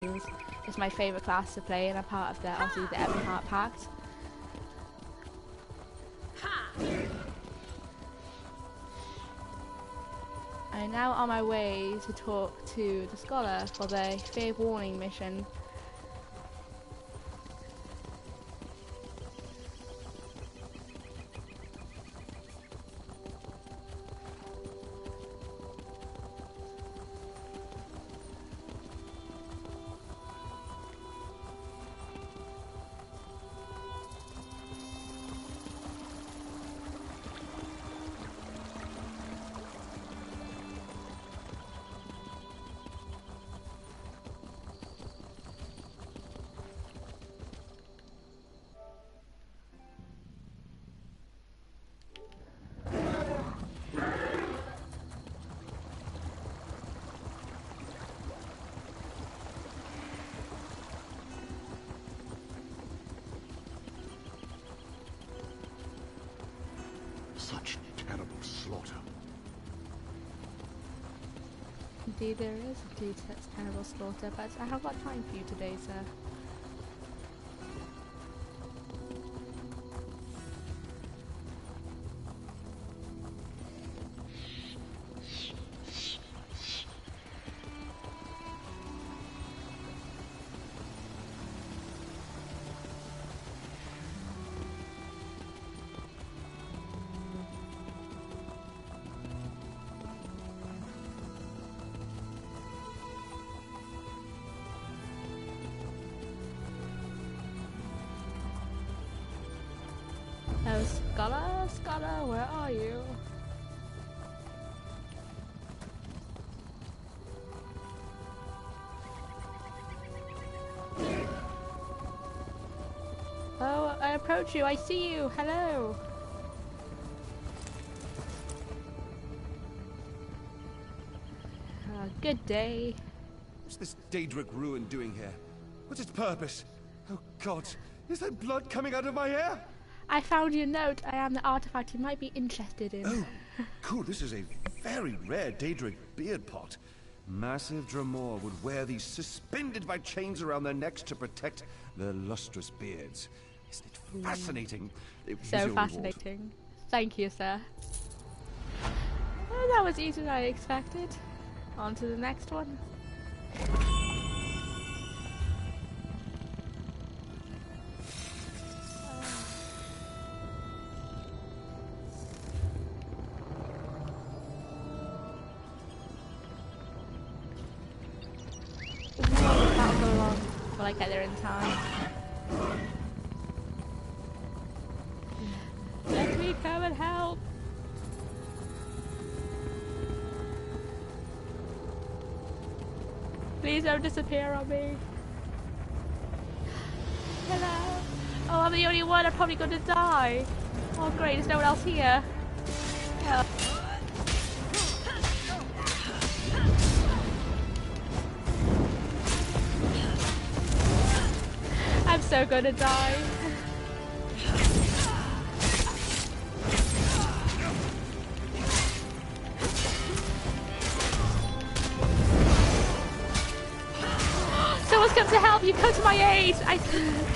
It's my favourite class to play, and I'm part of the Evan Pact. I'm now on my way to talk to the scholar for the Fair Warning mission. Such terrible slaughter. Indeed there is indeed such terrible slaughter, but I have got time for you today, sir. Oh, Scholar, where are you? Oh, I approach you, I see you, hello! Good day. What's this Daedric ruin doing here? What's its purpose? Oh God, is there blood coming out of my hair? I found your note. I am the artifact you might be interested in. Oh, cool. This is a very rare Daedric beard pot. Massive Dremor would wear these suspended by chains around their necks to protect their lustrous beards. Isn't it fascinating? So fascinating. Thank you, sir. Well, that was easier than I expected. On to the next one. That'll go long. Will I get there in time? Let me come and help! Please don't disappear on me. Hello. Oh, I'm the only one. I'm probably going to die. Oh, great. There's no one else here. Help. I'm so going to die. Someone's come to help you. Come to my aid. I can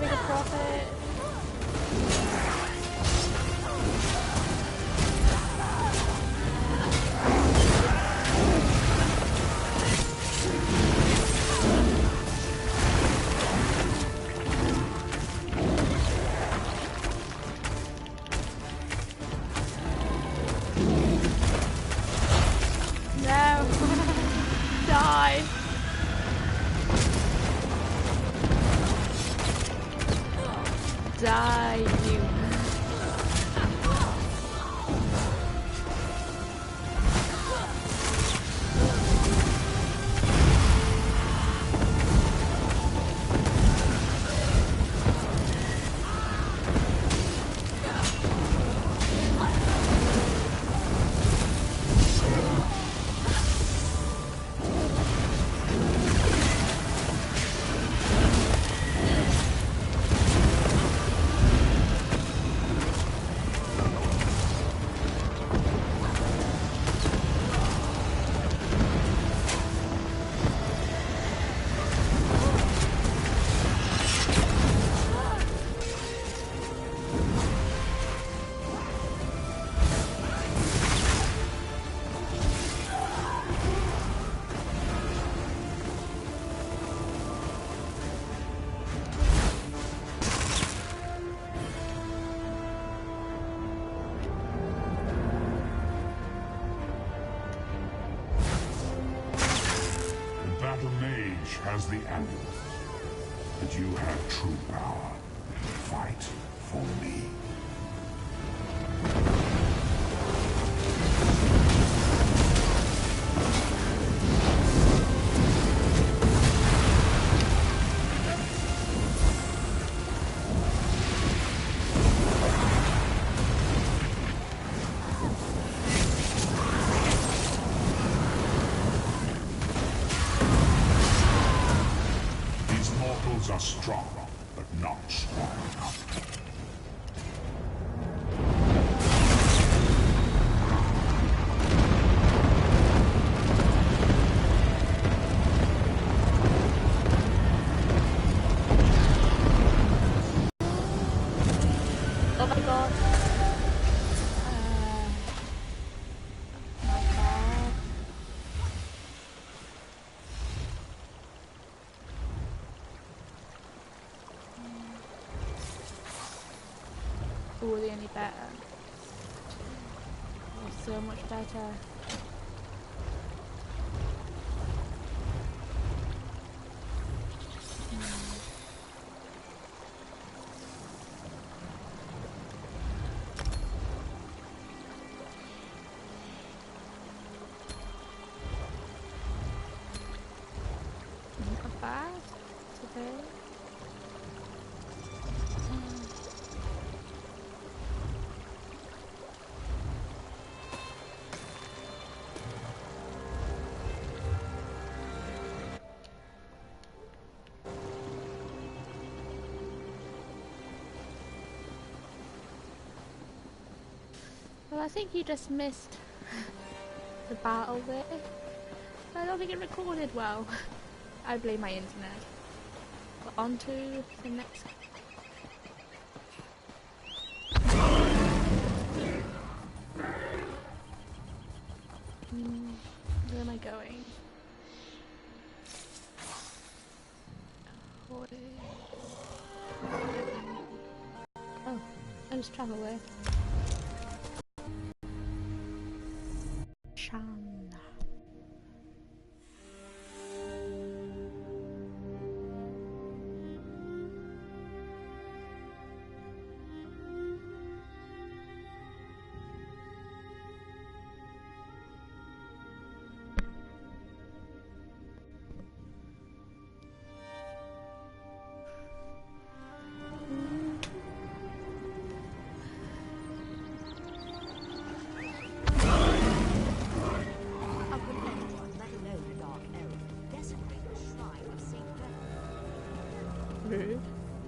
make a profit. has the amulet, but you have true power. Fight for me. Are strong, but not strong enough. Oh my god. My bad. Oh, they're any better. Oh, so much better. Not bad today. Well, I think you just missed the battle there. I don't think it recorded well. I blame my internet. But on to the next. Where am I going? Oh, I just travel away. Shan. Rude.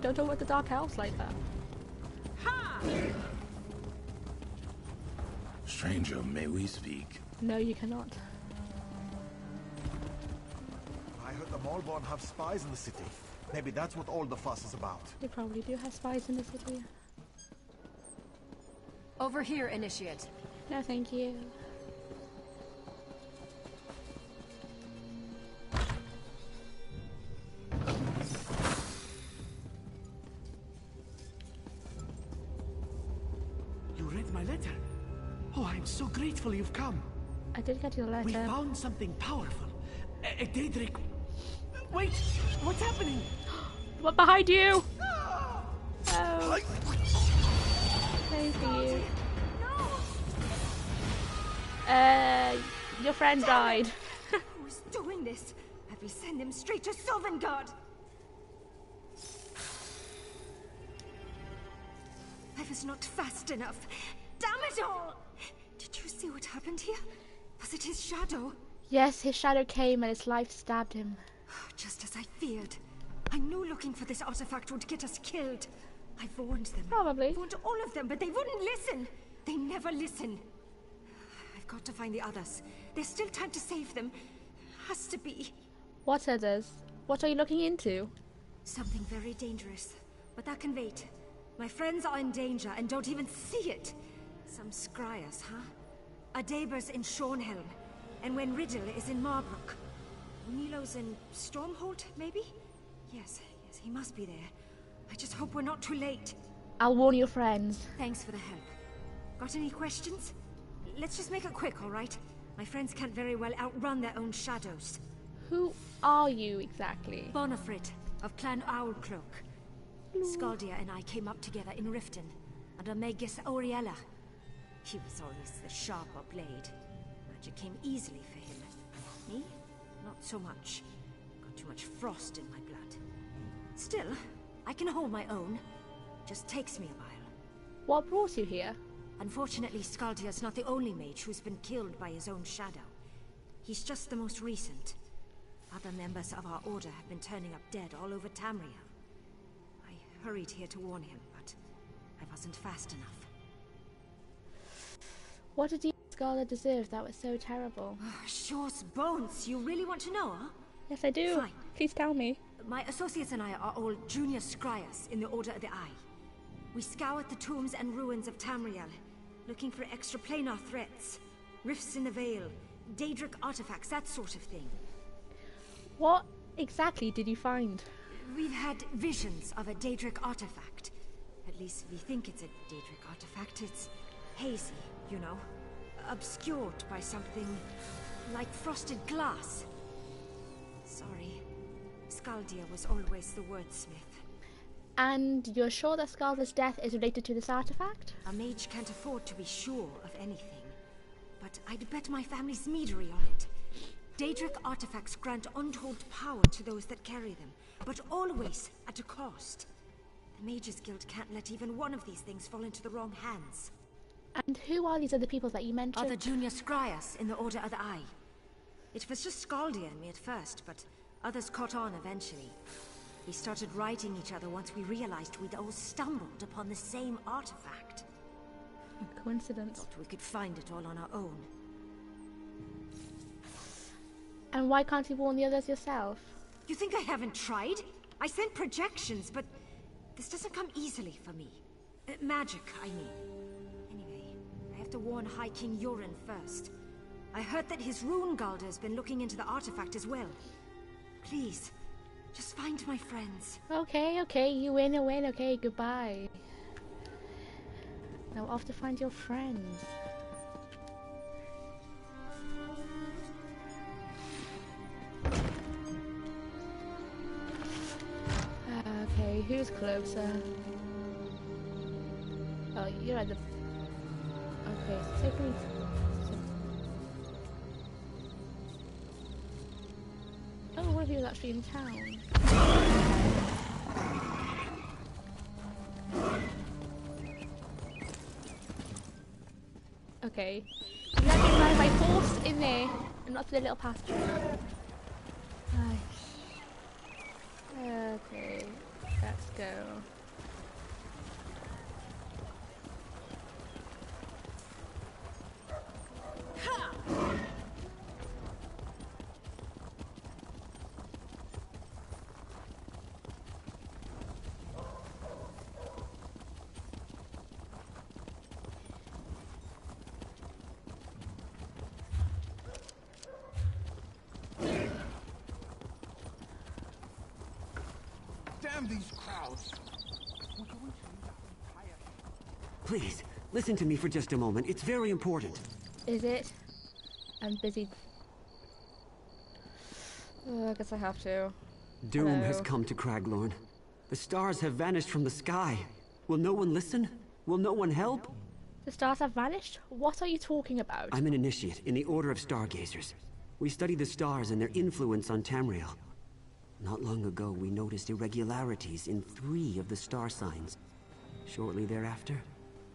Don't talk about the Dark Elves like that. Ha! Stranger, may we speak? No, you cannot. I heard the Malborn have spies in the city. Maybe that's what all the fuss is about. They probably do have spies in the city. Over here, Initiate. No, thank you. You read my letter? Oh, I'm so grateful you've come. I did get your letter. We found something powerful. A Daedric... Wait! What's happening? What behind you? Oh. Thank you. Your friend died. Who's doing this? I will send him straight to Sovngarde. I was not fast enough. Damn it all! Did you see what happened here? Was it his shadow? Yes, his shadow came and its life stabbed him. Just as I feared. I knew looking for this artifact would get us killed. I warned them. Probably. I warned all of them, but they wouldn't listen. They never listen. I've got to find the others. There's still time to save them. Has to be. What others? What are you looking into? Something very dangerous. But that can wait. My friends are in danger and don't even see it. Some scryers, huh? Adabers in Shornhelm. And when Riddle is in Marbrook. Nilo's in Stormhold, maybe? Yes, he must be there. I just hope we're not too late. I'll warn your friends. Thanks for the help. Got any questions? Let's just make it quick, all right? My friends can't very well outrun their own shadows. Who are you exactly? Bonifrit of Clan Owlcloak. Skaldia and I came up together in Riften, under Magus Auriella. He was always the sharper blade. Magic came easily for him. Me? Not so much. Got too much frost in my blood. Still, I can hold my own. Just takes me a while. What brought you here? Unfortunately, Skaldia's not the only mage who's been killed by his own shadow. He's just the most recent. Other members of our order have been turning up dead all over Tamriel. I hurried here to warn him, but I wasn't fast enough. What did you Scarlet deserve that was so terrible? Shaw's bones. You really want to know, huh? Yes, I do. Fine. Please tell me. My associates and I are all junior scryers in the Order of the Eye. We scoured the tombs and ruins of Tamriel, looking for extraplanar threats, rifts in the veil, Daedric artifacts, that sort of thing. What exactly did you find? We've had visions of a Daedric artifact. At least we think it's a Daedric artifact. It's hazy, you know, obscured by something like frosted glass. Sorry, Skaldia was always the wordsmith. And you're sure that Skaldia's death is related to this artifact? A mage can't afford to be sure of anything. But I'd bet my family's meadery on it. Daedric artifacts grant untold power to those that carry them, but always at a cost. The Mages Guild can't let even one of these things fall into the wrong hands. And who are these other people that you mentioned? Other junior scryers in the Order of the Eye. It was just Skaldia and me at first, but others caught on eventually. We started writing each other once we realized we'd all stumbled upon the same artifact. Coincidence. Thought we could find it all on our own. And why can't you warn the others yourself? You think I haven't tried? I sent projections, but this doesn't come easily for me. Magic, I mean. Anyway, I have to warn High King Yoren first. I heard that his rune Galder's been looking into the artifact as well. Please, just find my friends. Okay, you win, okay, goodbye. Now off to find your friends. Okay, who's closer? Oh, you're at the... Okay, so take me... Oh, one of you is actually in town. Okay. You let me ride my horse in there and not to the little pasture. Okay, let's go. Damn these crowds! Please, listen to me for just a moment. It's very important. Is it? I'm busy. I guess I have to. Doom Hello. has come to Craglorn. The stars have vanished from the sky. Will no one listen? Will no one help? The stars have vanished? What are you talking about? I'm an initiate in the Order of Stargazers. We study the stars and their influence on Tamriel. Not long ago, we noticed irregularities in 3 of the star signs. Shortly thereafter,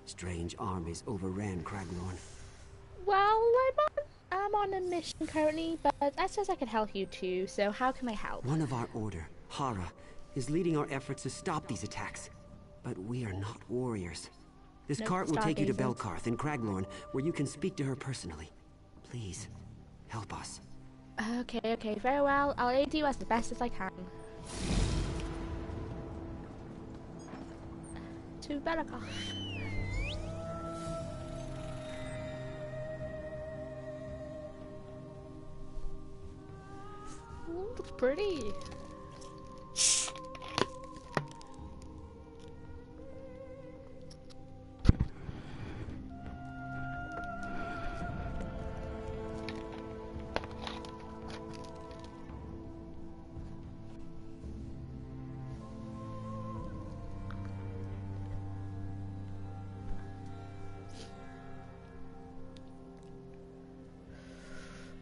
strange armies overran Craglorn. Well, I'm on a mission currently, but I suppose I could help you too, so how can I help? One of our order, Hara, is leading our efforts to stop these attacks. But we are not warriors. This Nope, cart will take you to stargazers. Belkarth in Craglorn, where you can speak to her personally. Please, help us. Okay, very well. I'll aid you as the best as I can. To Belkarth. Ooh, looks pretty.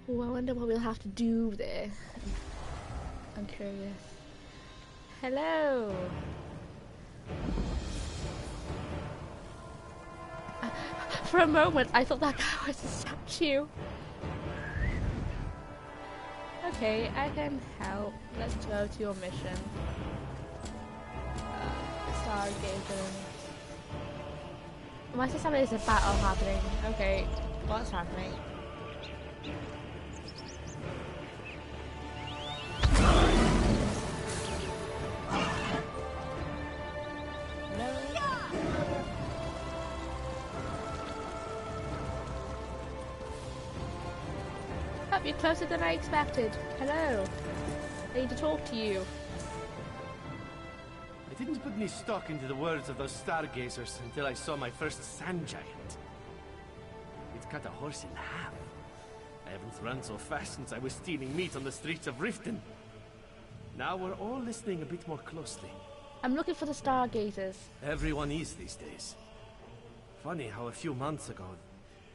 Oh, I wonder what we'll have to do there. I'm curious. Hello. For a moment, I thought that guy was a statue. Okay, I can help. Let's go to your mission. Stargazer. My sister is a battle happening. Okay, what's happening? Oh, you're closer than I expected. Hello. I need to talk to you. I didn't put any stock into the words of those stargazers until I saw my first sand giant. It cut a horse in half. I haven't run so fast since I was stealing meat on the streets of Riften. Now we're all listening a bit more closely. I'm looking for the stargazers. Everyone is these days. Funny how a few months ago,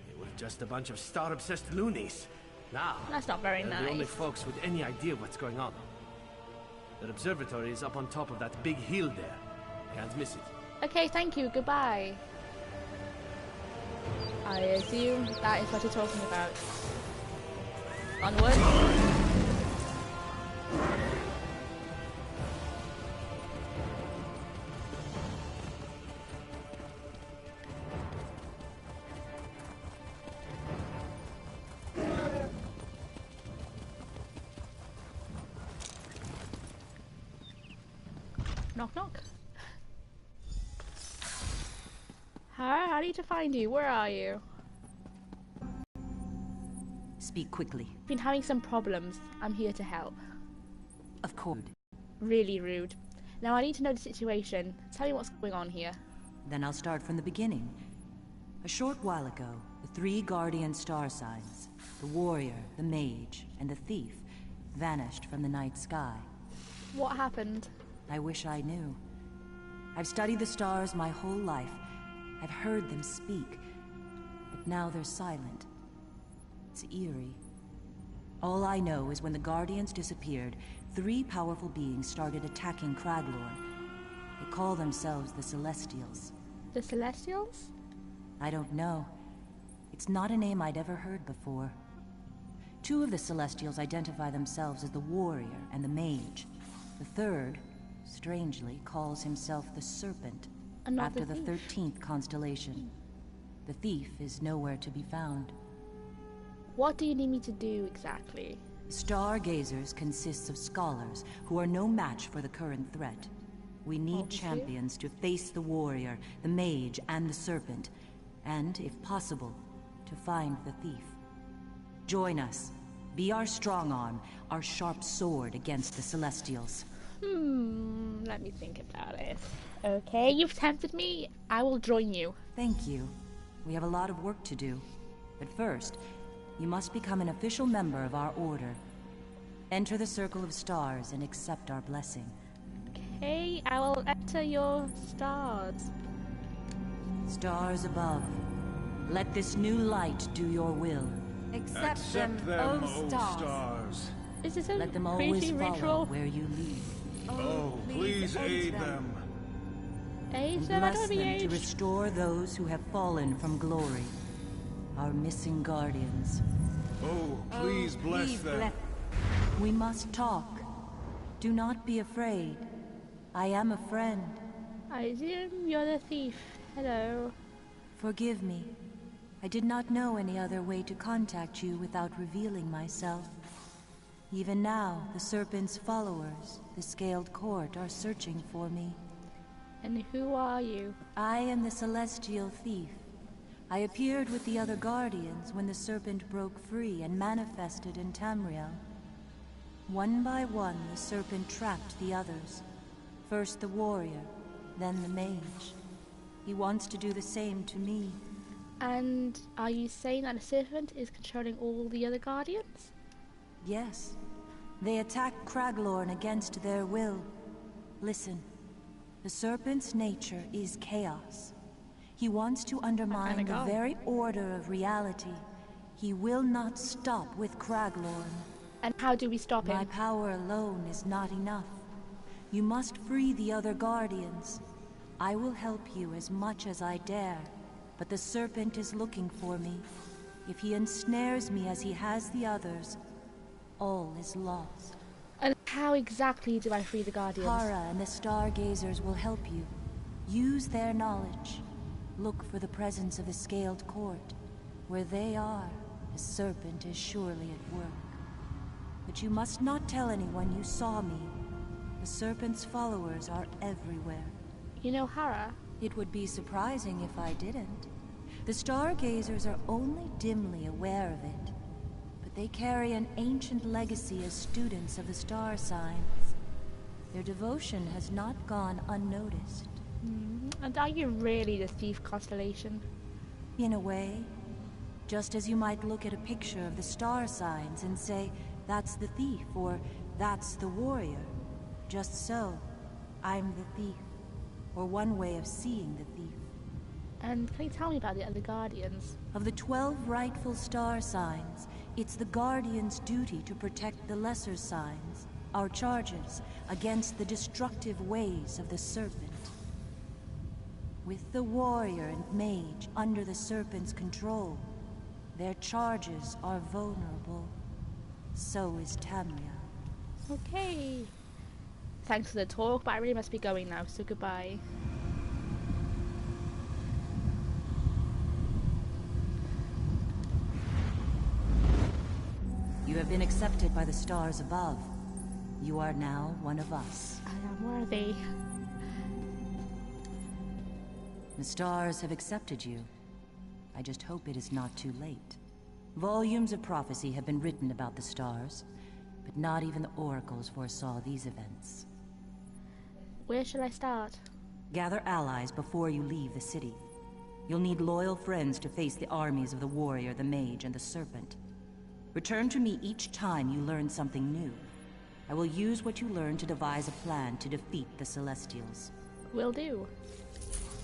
they were just a bunch of star-obsessed loonies. Now, That's not very they're the only nice. folks with any idea what's going on. Their observatory is up on top of that big hill there. Can't miss it. Okay, thank you. Goodbye. I assume that is what you're talking about. Onward. Knock knock. Hi, I need to find you. Where are you? Speak quickly. Been having some problems. I'm here to help. Of course. Really rude. Now I need to know the situation. Tell me what's going on here. Then I'll start from the beginning. A short while ago, the three guardian star signs, the warrior, the mage, and the thief, vanished from the night sky. What happened? I wish I knew. I've studied the stars my whole life. I've heard them speak. But now they're silent. It's eerie. All I know is when the Guardians disappeared, three powerful beings started attacking Craglorn. They call themselves the Celestials. The Celestials? I don't know. It's not a name I'd ever heard before. Two of the Celestials identify themselves as the Warrior and the Mage. The third, strangely, calls himself the Serpent, after the 13th constellation. The thief is nowhere to be found. What do you need me to do exactly? Stargazers consists of scholars who are no match for the current threat. We need champions to face the warrior, the mage, and the serpent, and, if possible, to find the thief. Join us. Be our strong arm, our sharp sword against the Celestials. Let me think about it. Okay, you've tempted me. I will join you. Thank you. We have a lot of work to do. But first, you must become an official member of our order. Enter the Circle of Stars and accept our blessing. Okay, I will enter your stars. Stars above, let this new light do your will. Accept them, O stars. Is this a Let them always crazy follow ritual? where you lead. Oh, please aid them. Aid And them? I don't bless want to be them to aged. restore those who have fallen from glory. Our missing guardians. Oh, please bless them. We must talk. Do not be afraid. I am a friend. I assume you're the thief. Hello. Forgive me. I did not know any other way to contact you without revealing myself. Even now, the Serpent's followers, the Scaled Court, are searching for me. And who are you? I am the Celestial Thief. I appeared with the other Guardians when the Serpent broke free and manifested in Tamriel. One by one, the Serpent trapped the others. First the warrior, then the mage. He wants to do the same to me. And are you saying that the serpent is controlling all the other guardians? Yes. They attacked Craglorn against their will. Listen. The Serpent's nature is chaos. He wants to undermine the very order of reality. He will not stop with Craglorn. And how do we stop him? My power alone is not enough. You must free the other Guardians. I will help you as much as I dare, but the Serpent is looking for me. If he ensnares me as he has the others, all is lost. And how exactly do I free the Guardians? Hara and the Stargazers will help you. Use their knowledge. Look for the presence of the Scaled Court. Where they are, the Serpent is surely at work. But you must not tell anyone you saw me. The Serpent's followers are everywhere. You know Hara? It would be surprising if I didn't. The Stargazers are only dimly aware of it. But they carry an ancient legacy as students of the star signs. Their devotion has not gone unnoticed. And are you really the Thief constellation? In a way. Just as you might look at a picture of the star signs and say, that's the thief, or that's the warrior. Just so, I'm the thief. Or one way of seeing the thief. And can you tell me about the other Guardians? Of the 12 rightful star signs, it's the Guardian's duty to protect the lesser signs, our charges, against the destructive ways of the Serpent. With the warrior and mage under the Serpent's control, their charges are vulnerable. So is Tamria. Okay. Thanks for the talk, but I really must be going now, so goodbye. You have been accepted by the stars above. You are now one of us. I am worthy. The stars have accepted you. I just hope it is not too late. Volumes of prophecy have been written about the stars, but not even the oracles foresaw these events. Where should I start? Gather allies before you leave the city. You'll need loyal friends to face the armies of the warrior, the mage, and the serpent. Return to me each time you learn something new. I will use what you learn to devise a plan to defeat the Celestials. Will do.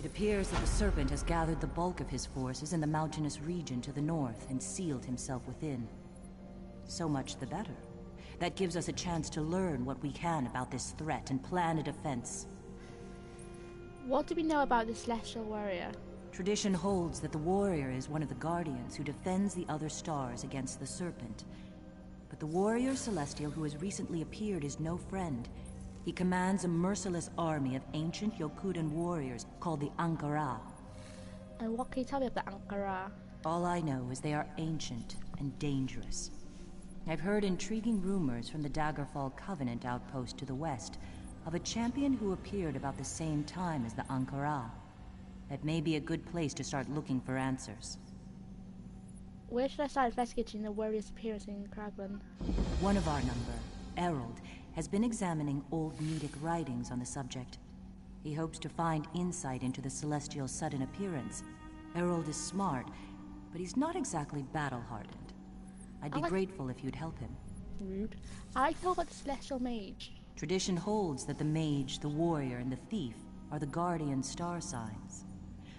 It appears that the Serpent has gathered the bulk of his forces in the mountainous region to the north and sealed himself within. So much the better. That gives us a chance to learn what we can about this threat and plan a defense. What do we know about the Celestial Warrior? Tradition holds that the warrior is one of the Guardians who defends the other stars against the Serpent. But the warrior Celestial who has recently appeared is no friend. He commands a merciless army of ancient Yokudan warriors called the Ankara. And what can you tell me about the Ankara? All I know is they are ancient and dangerous. I've heard intriguing rumors from the Daggerfall Covenant outpost to the west of a champion who appeared about the same time as the Ankara. That may be a good place to start looking for answers. Where should I start investigating the warrior's appearance in Craglorn? One of our number, Errol, has been examining old Medic writings on the subject. He hopes to find insight into the Celestial's sudden appearance. Errol is smart, but he's not exactly battle-hardened. I'd be grateful if you'd help him. Rude. I know about the Celestial Mage. Tradition holds that the mage, the warrior, and the thief are the guardian star signs.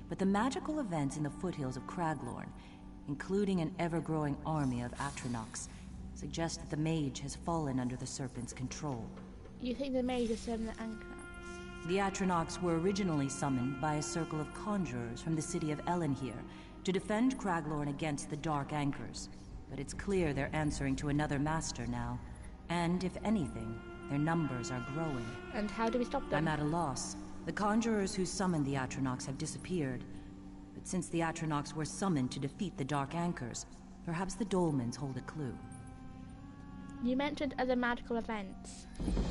But the magical events in the foothills of Craglorn, including an ever-growing army of Atronox, suggest that the mage has fallen under the Serpent's control. You think the mage is serving the Ankara? The Atronox were originally summoned by a circle of conjurers from the city of Elenhir to defend Craglorn against the Dark Anchors. But it's clear they're answering to another master now. And if anything, their numbers are growing. And how do we stop them? I'm at a loss. The conjurers who summoned the Atronox have disappeared. But since the Atronox were summoned to defeat the Dark Anchors, perhaps the Dolmens hold a clue. You mentioned other magical events.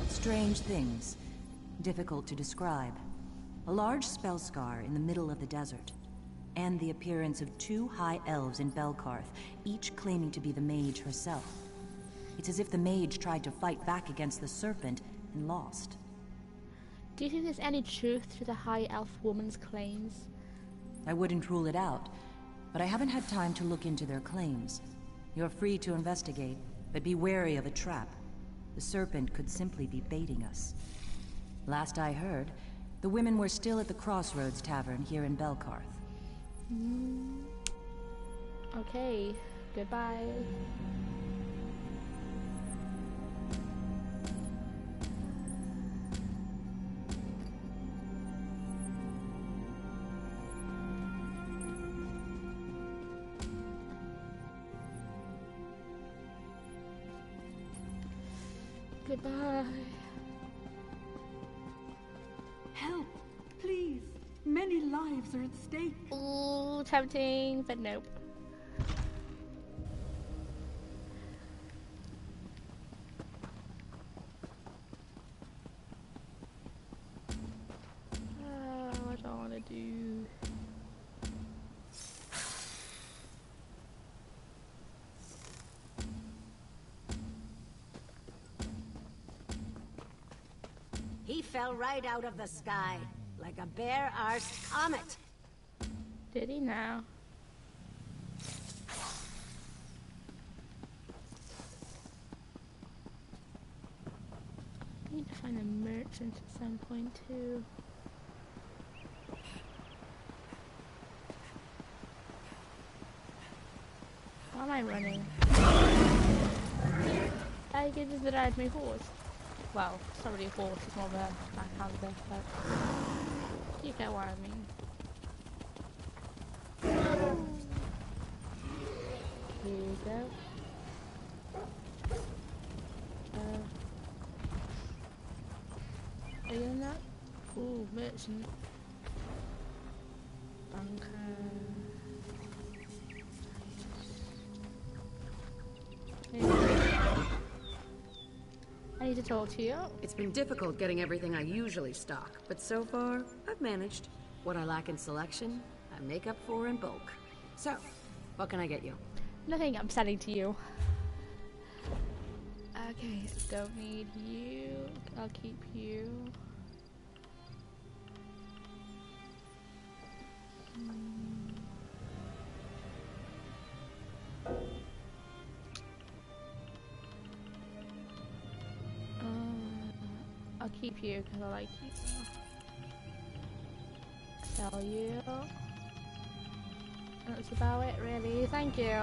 Strange things. Difficult to describe. A large spell scar in the middle of the desert. And the appearance of 2 high elves in Belkarth, each claiming to be the mage herself. It's as if the mage tried to fight back against the serpent and lost. Do you think there's any truth to the high elf woman's claims? I wouldn't rule it out, but I haven't had time to look into their claims. You're free to investigate, but be wary of a trap. The serpent could simply be baiting us. Last I heard, the women were still at the Crossroads Tavern here in Belkarth. Okay. Goodbye. Goodbye. Help, please. Many lives are at stake. Ooh, tempting, but nope. What do I want to do? He fell right out of the sky, like a bare-arsed comet. Did he now? I need to find a merchant at some point too. Why am I running? I get to ride my horse. Well, it's not really a horse, it's more of a backhander, but you get what I mean. Here you go. Are you in that? Ooh, merchant. Bunker. I need to talk to you. It's been difficult getting everything I usually stock, but so far, I've managed. What I lack in selection, I make up for in bulk. So, what can I get you? Nothing, I'm selling to you. Okay, don't need you. I'll keep you. I'll keep you because I like you. Sell you. That's about it, really. Thank you.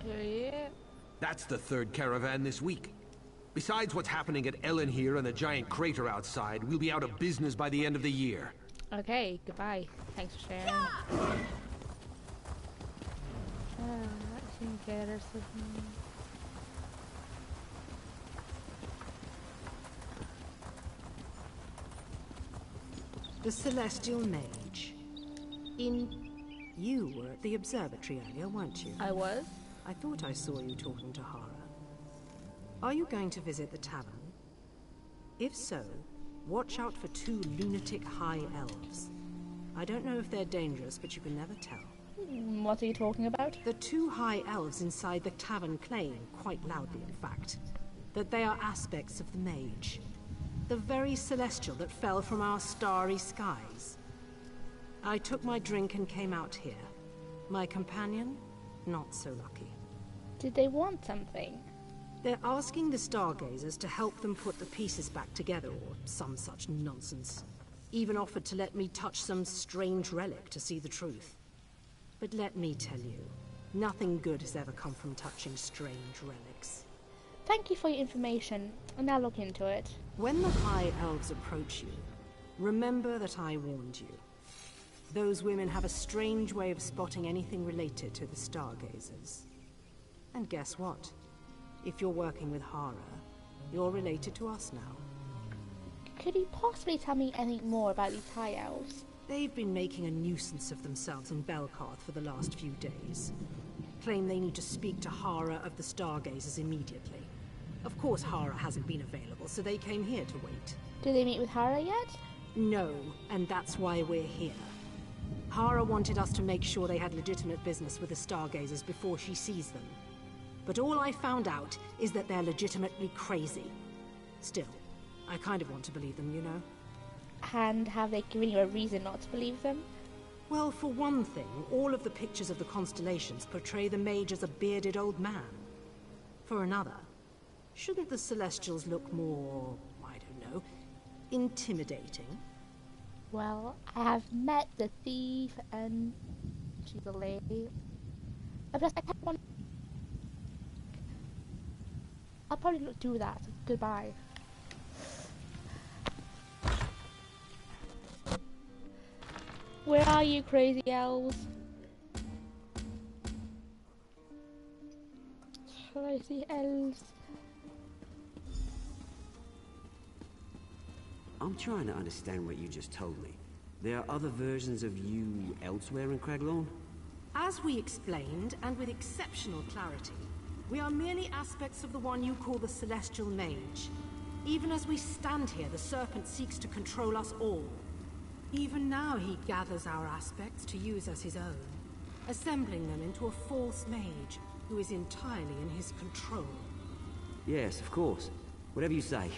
Here. That's the third caravan this week. Besides what's happening at Ellen here and the giant crater outside, we'll be out of business by the end of the year. Okay, goodbye. Thanks for sharing. I can get her something. The Celestial Mage. You were at the observatory earlier, weren't you? I was. I thought I saw you talking to Hara. Are you going to visit the tavern? If so, watch out for 2 lunatic high elves. I don't know if they're dangerous, but you can never tell. What are you talking about? The 2 high elves inside the tavern claim, quite loudly in fact, that they are aspects of the mage. The very celestial that fell from our starry skies. I took my drink and came out here. My companion, not so lucky. Did they want something? They're asking the Stargazers to help them put the pieces back together, or some such nonsense. Even offered to let me touch some strange relic to see the truth. But let me tell you, nothing good has ever come from touching strange relics. Thank you for your information, and I'll look into it. When the High Elves approach you, remember that I warned you. Those women have a strange way of spotting anything related to the Stargazers. And guess what? If you're working with Hara, you're related to us now. Could you possibly tell me anything more about these High Elves? They've been making a nuisance of themselves in Belkarth for the last few days. Claim they need to speak to Hara of the Stargazers immediately. Of course Hara hasn't been available, so they came here to wait. Did they meet with Hara yet? No, and that's why we're here. Hara wanted us to make sure they had legitimate business with the Stargazers before she sees them. But all I found out is that they're legitimately crazy. Still, I kind of want to believe them, you know? And have they given you a reason not to believe them? Well, for one thing, all of the pictures of the constellations portray the mage as a bearded old man. For another, shouldn't the Celestials look more, I don't know, intimidating? Well, I have met the thief and she's a lady. But plus I have one. I'll probably do that. Goodbye. Where are you, crazy elves? Crazy elves. I'm trying to understand what you just told me. There are other versions of you elsewhere in Craglorn? As we explained, and with exceptional clarity, we are merely aspects of the one you call the Celestial Mage. Even as we stand here, the Serpent seeks to control us all. Even now he gathers our aspects to use as his own, assembling them into a false mage who is entirely in his control. Yes, of course. Whatever you say.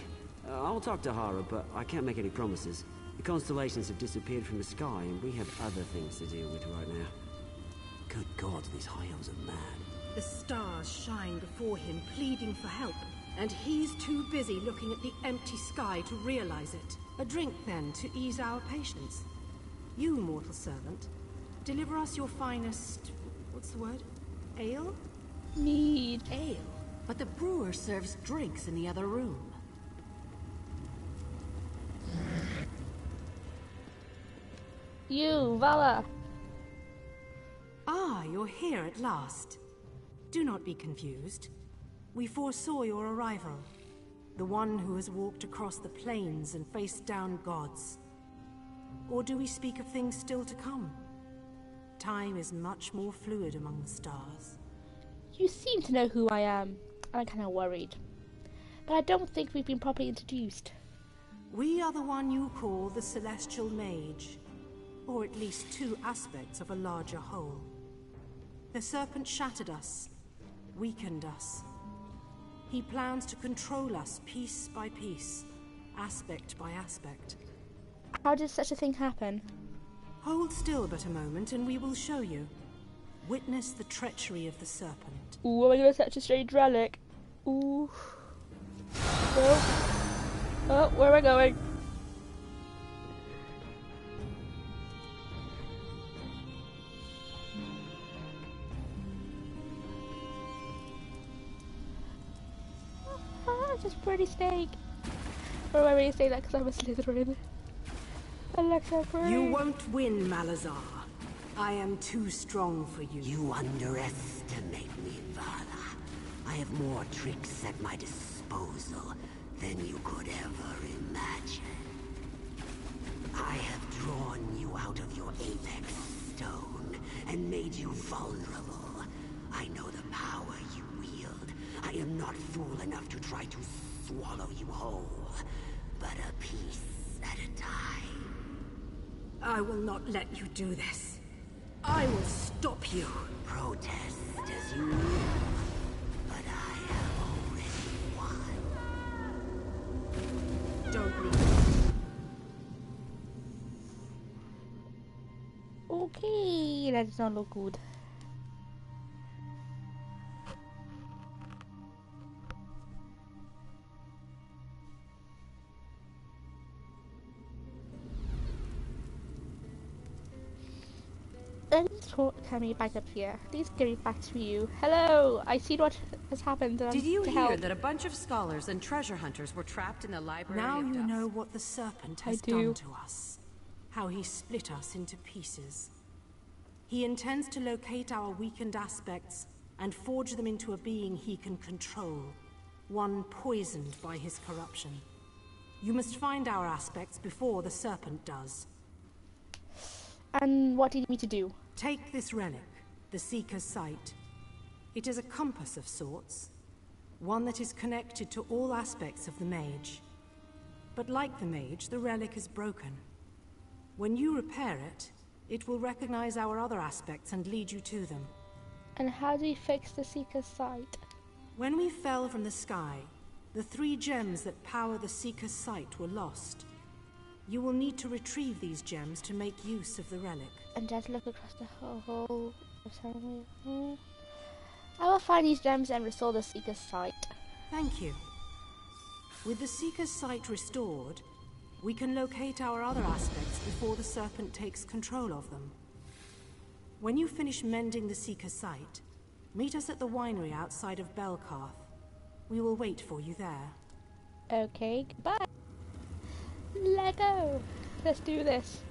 I'll talk to Hara, but I can't make any promises. The constellations have disappeared from the sky, and we have other things to deal with right now. Good God, these high elves are mad. The stars shine before him, pleading for help, and he's too busy looking at the empty sky to realize it. A drink, then, to ease our patience. You, mortal servant, deliver us your finest... what's the word? Ale? Mead. Ale? But the brewer serves drinks in the other room. You, Vala. Ah, you're here at last. Do not be confused. We foresaw your arrival. The one who has walked across the plains and faced down gods. Or do we speak of things still to come? Time is much more fluid among the stars. You seem to know who I am. I'm kind of worried. But I don't think we've been properly introduced. We are the one you call the Celestial Mage. Or at least two aspects of a larger whole. The Serpent shattered us, weakened us. He plans to control us piece by piece, aspect by aspect. How did such a thing happen? Hold still but a moment and we will show you. Witness the treachery of the Serpent. Ooh, oh my god, such a strange relic. Ooh. Oh, where am I going? Just pretty snake. Or am I really saying that because I'm a Slytherin? I look so pretty. You won't win, Malazar. I am too strong for you. You underestimate me, Vala. I have more tricks at my disposal than you could ever imagine. I have drawn you out of your apex stone and made you vulnerable. I know the power you wield. I am not fool enough to try to swallow you whole, but a piece at a time. I will not let you do this. I will stop you. Protest as you will, but I have already won. Don't leave. Okay, that does not look good. Let's get me back up here. Please get me back to you. Hello, I see what has happened. Did you hear that a bunch of scholars and treasure hunters were trapped in the library Now of you Dust? know what the Serpent has done to us. How he split us into pieces. He intends to locate our weakened aspects and forge them into a being he can control. One poisoned by his corruption. You must find our aspects before the Serpent does. And what do you need me to do? Take this relic, the Seeker's Sight. It is a compass of sorts. One that is connected to all aspects of the mage. But like the mage, the relic is broken. When you repair it, it will recognize our other aspects and lead you to them. And how do we fix the Seeker's Sight? When we fell from the sky, the 3 gems that power the Seeker's Sight were lost. You will need to retrieve these gems to make use of the relic. And just look across the whole of I will find these gems and restore the Seeker's Sight. Thank you. With the Seeker's Sight restored, we can locate our other aspects before the Serpent takes control of them. When you finish mending the Seeker's sight, meet us at the winery outside of Belkarth. We will wait for you there. Okay, goodbye. Let go. Let's do this.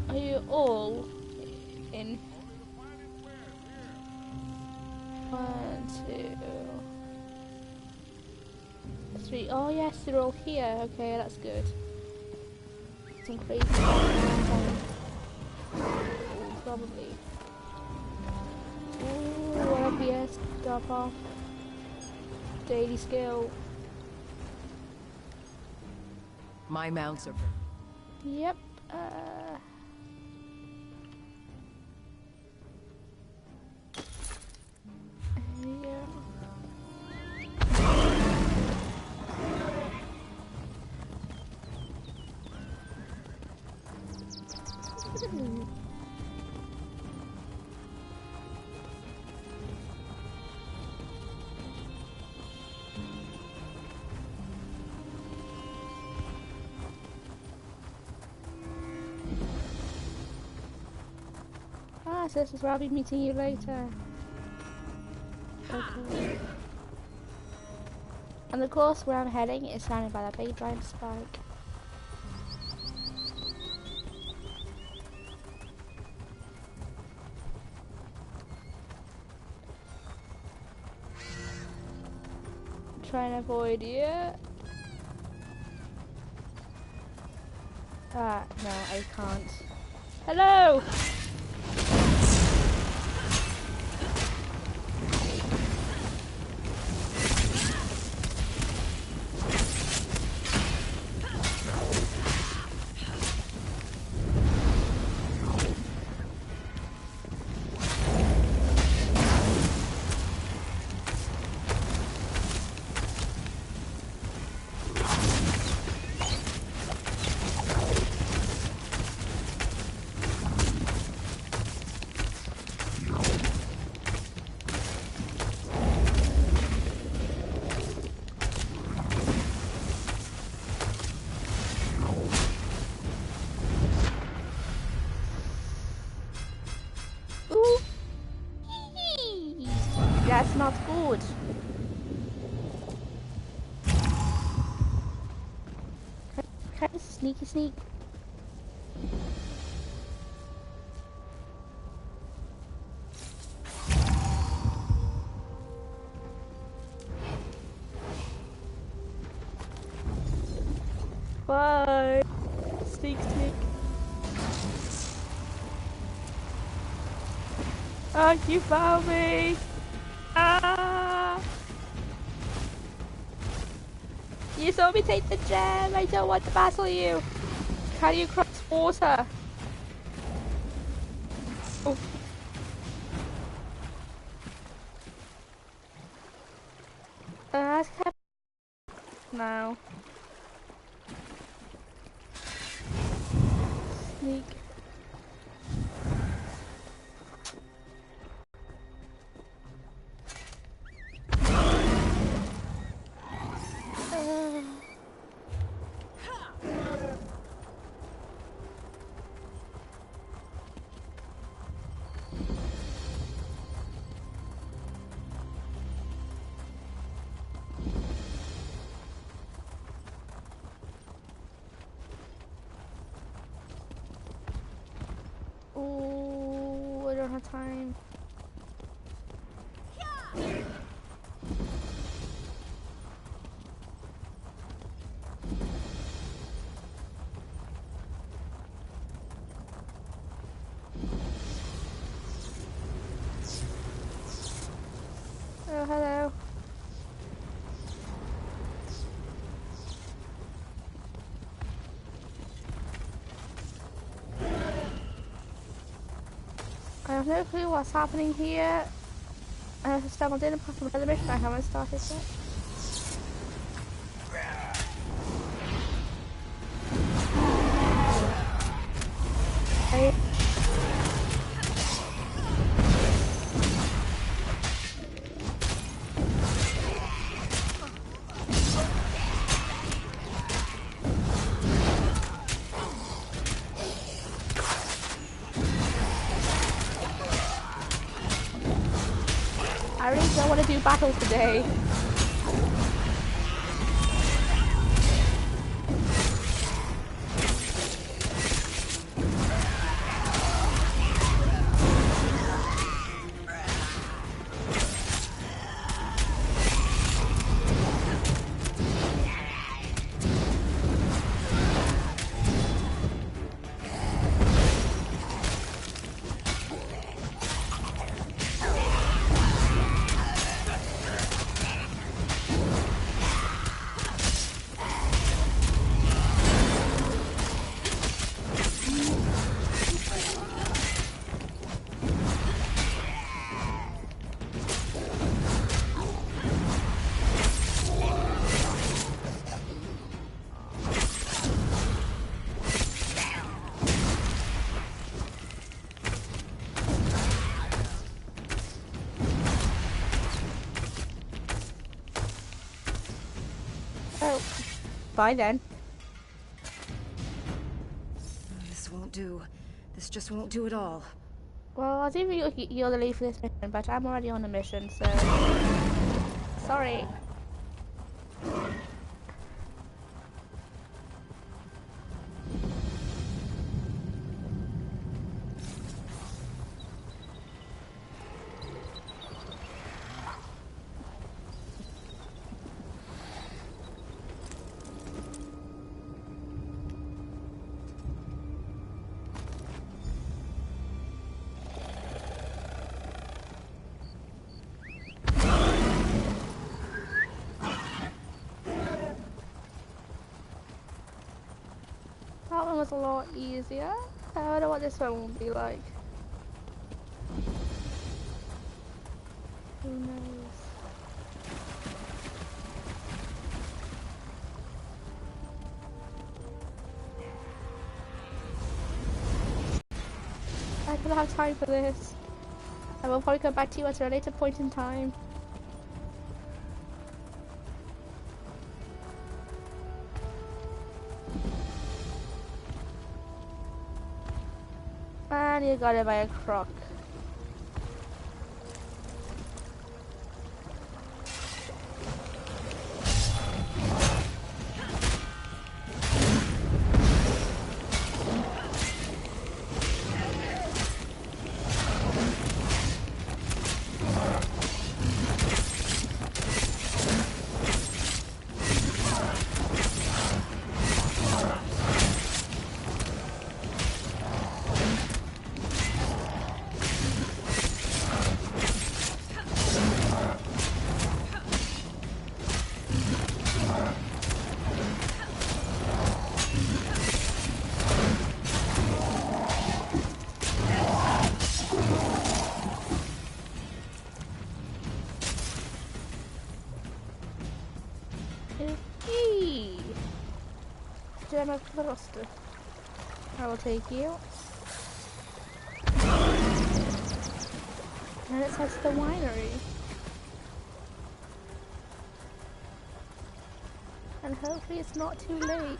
Are you all in? 1, 2, 3. Oh yes, they're all here. Okay, that's good. Some crazy. Probably. Ooh, FPS, drop off. Daily skill. My mounts are... Yep. Yeah. So this is where I'll be meeting you later. Okay. And of course, where I'm heading is surrounded by that big giant spike. Try and avoid you. Ah, no, I can't. Hello! That's not good. Can I sneaky sneak? Bye. Sneak sneak. Oh, you found me. Ah! You saw me take the gem. I don't want to battle you. Can you cross water? Oh. Now. Sneak. Oh, I don't have time. Oh, hello. I have no clue what's happening here. I have stumbled in apart from the mission. I haven't started yet. I really don't want to do battle today. Oh, bye then. This won't do. This just won't do at all. Well, I'll give you're the lead for this mission, but I'm already on a mission, so... Sorry. That one was a lot easier. I wonder what this one will be like. Who knows? I don't have time for this. I will probably come back to you at a later point in time. And you got it by a croc. Gem of the roster. I will take you. And it says the winery. And hopefully it's not too late.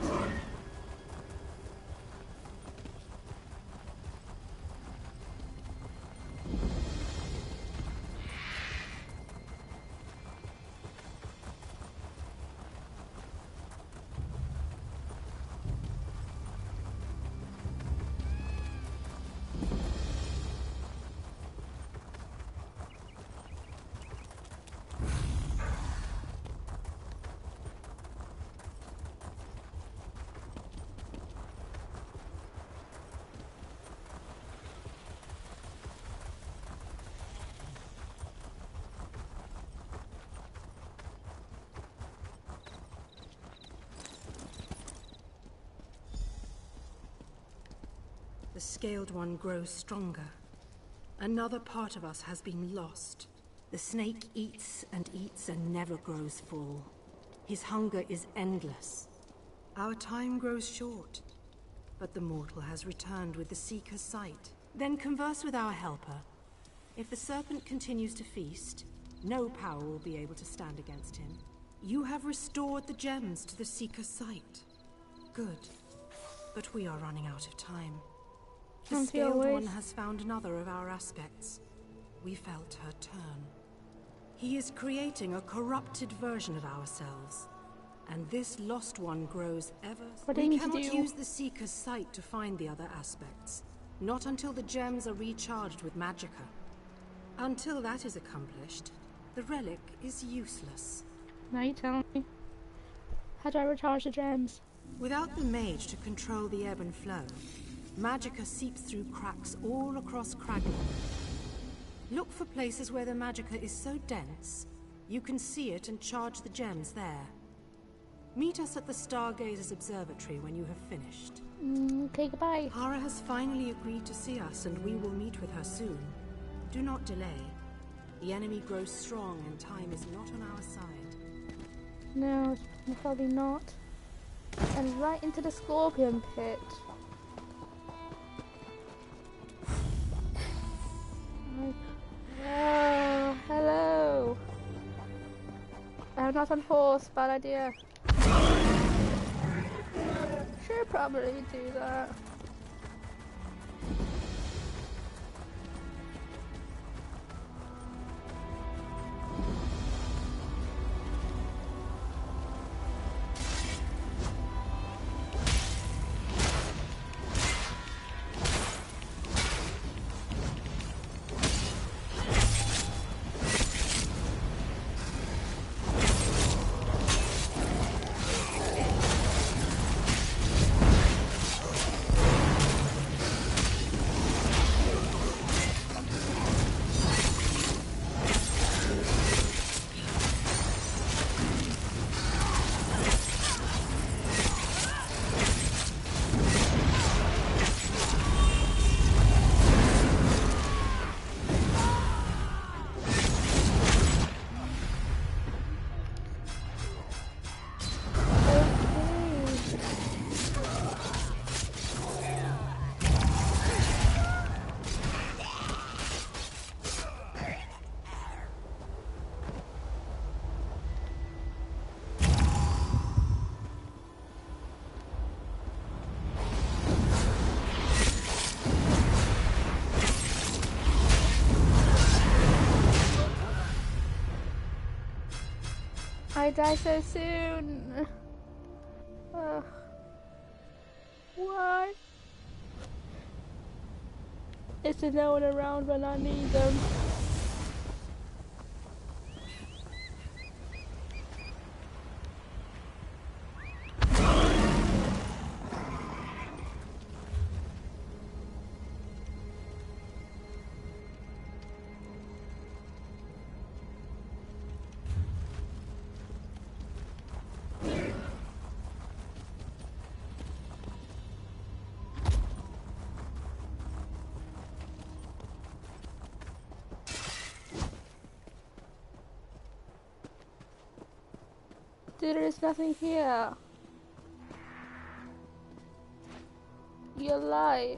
The Scaled One grows stronger. Another part of us has been lost. The snake eats and never grows full. His hunger is endless. Our time grows short, but the mortal has returned with the Seeker's sight. Then converse with our helper. If the serpent continues to feast, no power will be able to stand against him. You have restored the gems to the Seeker's sight. Good, but we are running out of time. The Scaled One has found another of our aspects. We felt her turn. He is creating a corrupted version of ourselves. And this lost one grows ever... What do you We need to cannot do? use the Seeker's sight to find the other aspects. Not until the gems are recharged with magicka. Until that is accomplished, the relic is useless. Now you tell me. How do I recharge the gems? Without the mage to control the ebb and flow, magicka seeps through cracks all across Kraglan. Look for places where the magicka is so dense, you can see it and charge the gems there. Meet us at the Stargazers Observatory when you have finished. Okay, goodbye. Hara has finally agreed to see us, and we will meet with her soon. Do not delay. The enemy grows strong, and time is not on our side. No, probably not. And right into the scorpion pit. Oh, hello. I'm not on horse, bad idea. Should probably do that. I die so soon. Why? Is there no one around when I need them? There is nothing here. You lie.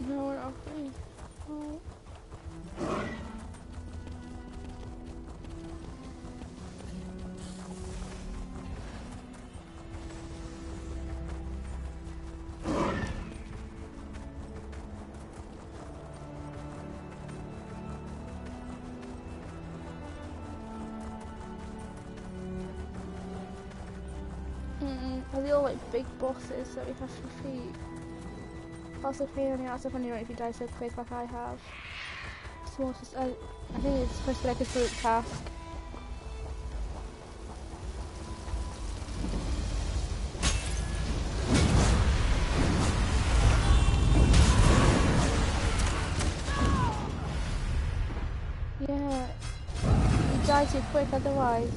No, we're not free. Oh. Are they all like big bosses that we have to defeat? Also, pain on the ass if you die so quick like I have. So I think it's supposed to be like a group task. Yeah, you die too quick otherwise.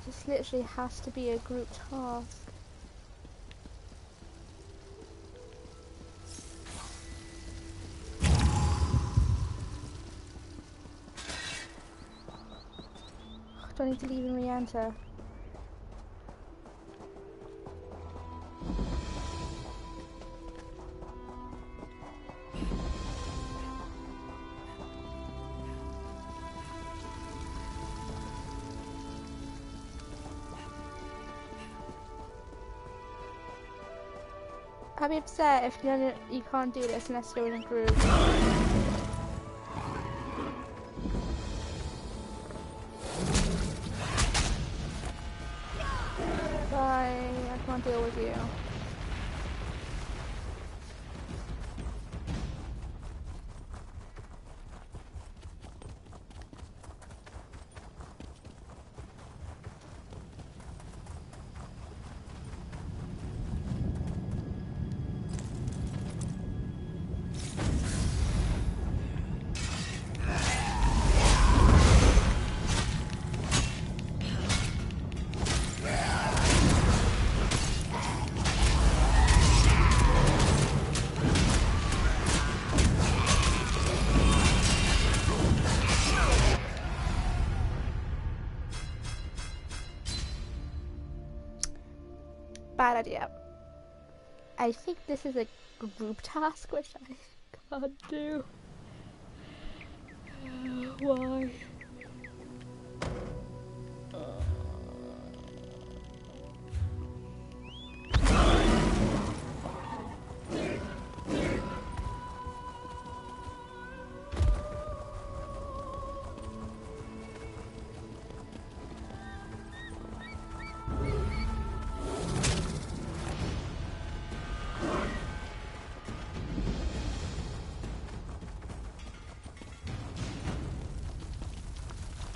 This literally has to be a group task. Do I need to leave and re-enter? I'll be upset if you can't do this unless you're in a group. Bye, I can't deal with you. Bad idea. I think this is a group task which I can't do. Why?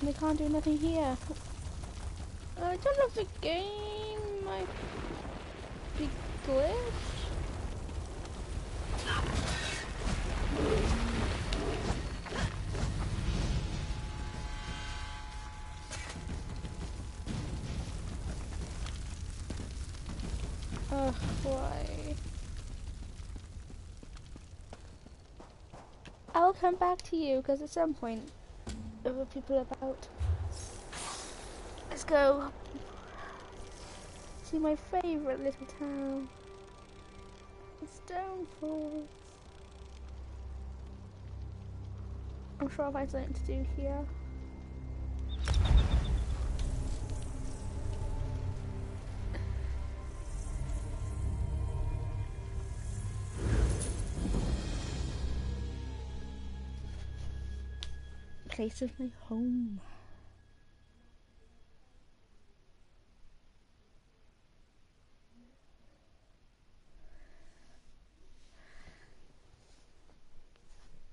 They can't do nothing here. I don't know if the game might be glitched. Ugh, why? I'll come back to you because at some point there were people about. Let's go see my favourite little town. Stonefalls. I'm sure I'll find something to do here. Place of my home.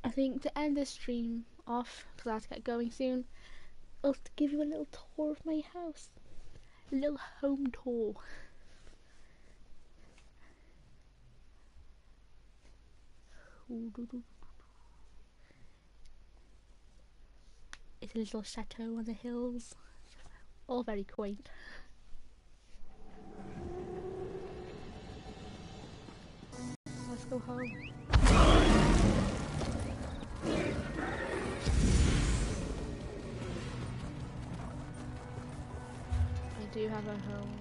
I think to end this stream off, because I have to get going soon, I'll give you a little tour of my house. A little home tour. It's a little chateau on the hills. All very quaint. Let's go home. I do have a home.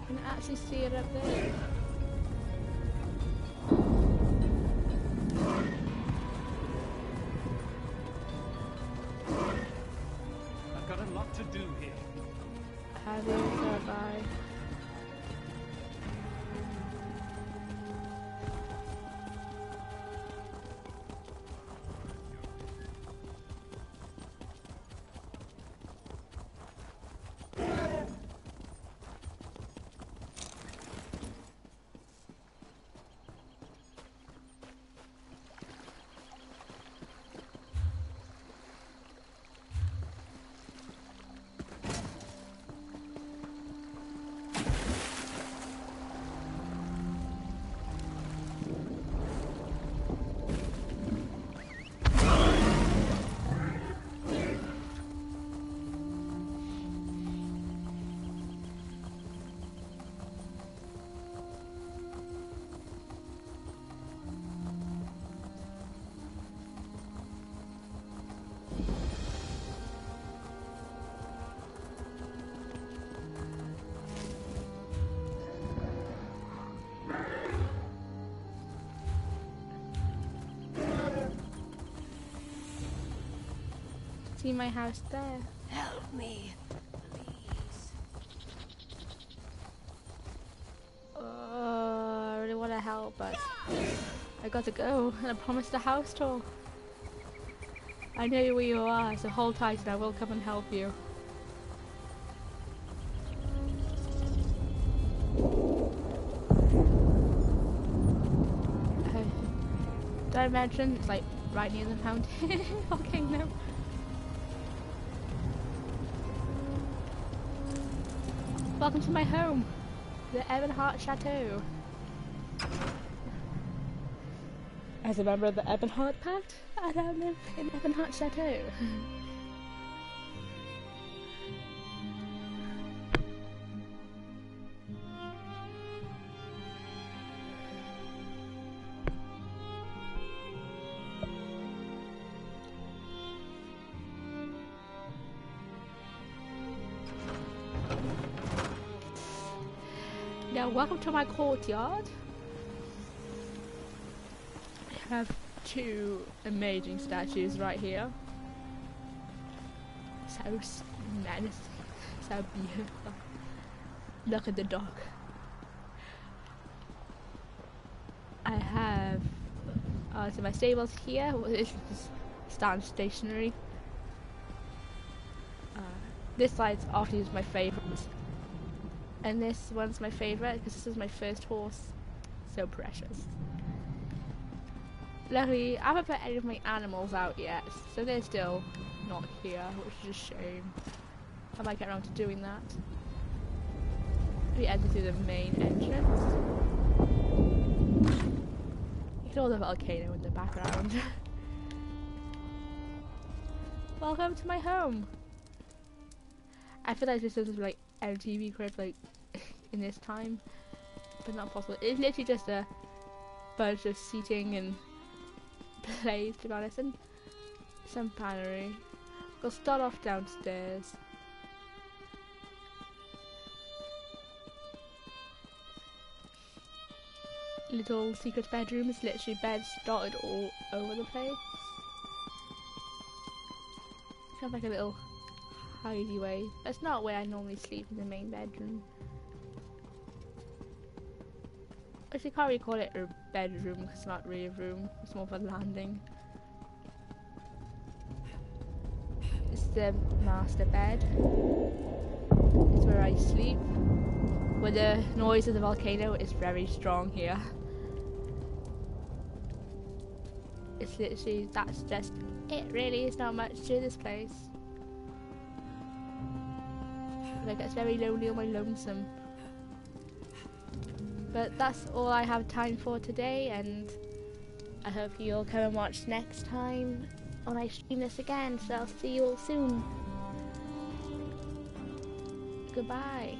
You can actually see it up there. I've got a lot to do here. How do you survive? See my house there. Help me, please. I really want to help, but I got to go, and I promised a house tour. I know where you are, so hold tight and I will come and help you. Did I mention it's like right near the fountain volcano? Welcome to my home, the Ebonheart Chateau. As a member of the Ebonheart Pact, I now live in Ebonheart Chateau. Now, welcome to my courtyard. I have two amazing statues right here. So menacing, so beautiful. Look at the dog. I have so my stables here, which just stand stationary. This side's obviously my favourite. And this one's my favourite because this is my first horse. So precious. Luckily, I haven't put any of my animals out yet, so they're still not here, which is a shame. I might get around to doing that. We enter through the main entrance. Ignore the volcano in the background. Welcome to my home. I feel like this is like MTV crib like in this time, but not possible. It's literally just a bunch of seating and plays, to be honest, and some panery. We'll start off downstairs. Little secret bedrooms, literally beds dotted all over the place. Kind of like a little hideaway. That's not where I normally sleep, in the main bedroom. Actually, can't really call it a bedroom because it's not really a room. It's more of a landing. It's the master bed. It's where I sleep. Where the noise of the volcano is very strong here. It's literally, that's just it really. It's not much to this place. Like, it's very lonely or lonesome. But that's all I have time for today, and I hope you'll come and watch next time when I stream this again, so I'll see you all soon. Goodbye.